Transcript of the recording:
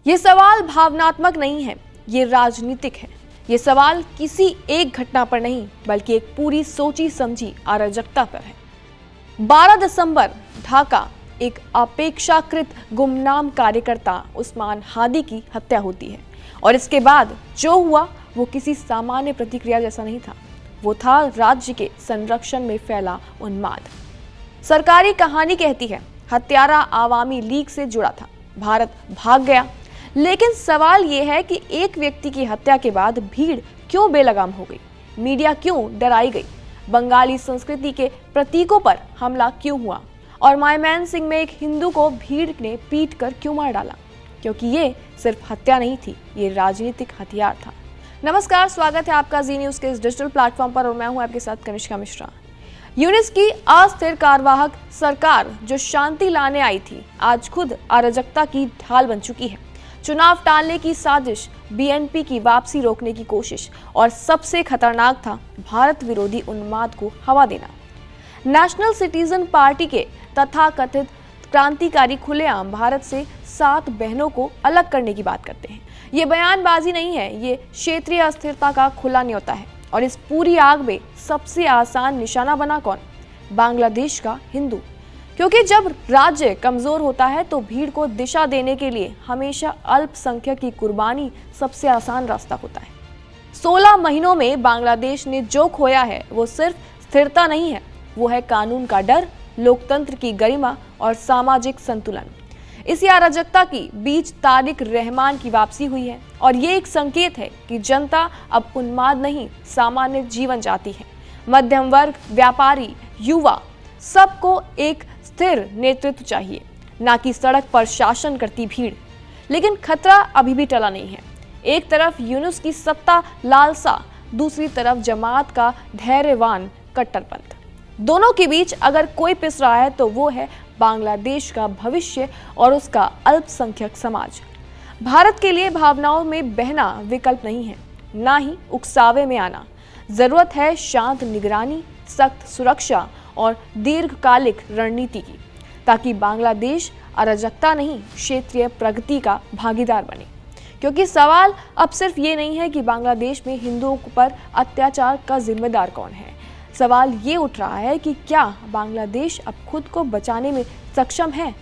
ये सवाल भावनात्मक नहीं है, ये राजनीतिक है। ये सवाल किसी एक घटना पर नहीं, बल्कि एक पूरी सोची समझी अराजकता पर है। 12 दिसंबर ढाका, एक अपेक्षाकृत गुमनाम कार्यकर्ता उस्मान हादी की हत्या होती है और इसके बाद जो हुआ वो किसी सामान्य प्रतिक्रिया जैसा नहीं था। वो था राज्य के संरक्षण में फैला उन्माद। सरकारी कहानी कहती है हत्यारा आवामी लीग से जुड़ा था, भारत भाग गया। लेकिन सवाल ये है कि एक व्यक्ति की हत्या के बाद भीड़ क्यों बेलगाम हो गई, मीडिया क्यों डराई गई, बंगाली संस्कृति के प्रतीकों पर हमला क्यों हुआ और मायमैन सिंह में एक हिंदू को भीड़ ने पीट कर क्यों मार डाला? क्योंकि ये सिर्फ हत्या नहीं थी, ये राजनीतिक हथियार था। नमस्कार, स्वागत है आपका जी न्यूज़ के इस डिजिटल प्लेटफॉर्म पर और मैं हूं आपके साथ कनिष्का मिश्रा। यूनिस की अस्थिर कार्यवाहक सरकार जो शांति लाने आई थी, आज खुद अराजकता की ढाल बन चुकी है। चुनाव टालने की साजिश, बीएनपी की वापसी रोकने की कोशिश और सबसे खतरनाक था भारत विरोधी उन्माद को हवा देना। नेशनल सिटीजन पार्टी के तथाकथित क्रांतिकारी खुलेआम भारत से 7 बहनों को अलग करने की बात करते हैं। ये बयानबाजी नहीं है, ये क्षेत्रीय अस्थिरता का खुला न्योता है। और इस पूरी आग में सबसे आसान निशाना बना कौन? बांग्लादेश का हिंदू। क्योंकि जब राज्य कमजोर होता है तो भीड़ को दिशा देने के लिए हमेशा अल्पसंख्यक की कुर्बानी सबसे आसान रास्ता होता है। 16 महीनों में बांग्लादेश ने जो खोया है वो सिर्फ स्थिरता नहीं है, वो है कानून का डर, लोकतंत्र की गरिमा और सामाजिक संतुलन। इसी अराजकता की बीच तारिक रहमान की वापसी हुई है और ये एक संकेत है कि जनता अब उन्माद नहीं, सामान्य जीवन चाहती है। मध्यम वर्ग, व्यापारी, युवा, सबको एक स्थिर नेतृत्व चाहिए, ना कि सड़क पर शासन करती भीड़। लेकिन खतरा अभी भी टला नहीं है। एक तरफ यूनुस की सत्ता लालसा, दूसरी तरफ जमात का धैर्यवान कट्टरपंथ। दोनों के बीच अगर कोई पिस रहा है तो वो है बांग्लादेश का भविष्य और उसका अल्पसंख्यक समाज। भारत के लिए भावनाओं में बहना विकल्प नहीं है, ना ही उकसावे में आना। जरूरत है शांत निगरानी, सख्त सुरक्षा और दीर्घकालिक रणनीति की, ताकि बांग्लादेश अराजकता नहीं, क्षेत्रीय प्रगति का भागीदार बने। क्योंकि सवाल अब सिर्फ ये नहीं है कि बांग्लादेश में हिंदुओं पर अत्याचार का जिम्मेदार कौन है। सवाल ये उठ रहा है कि क्या बांग्लादेश अब खुद को बचाने में सक्षम है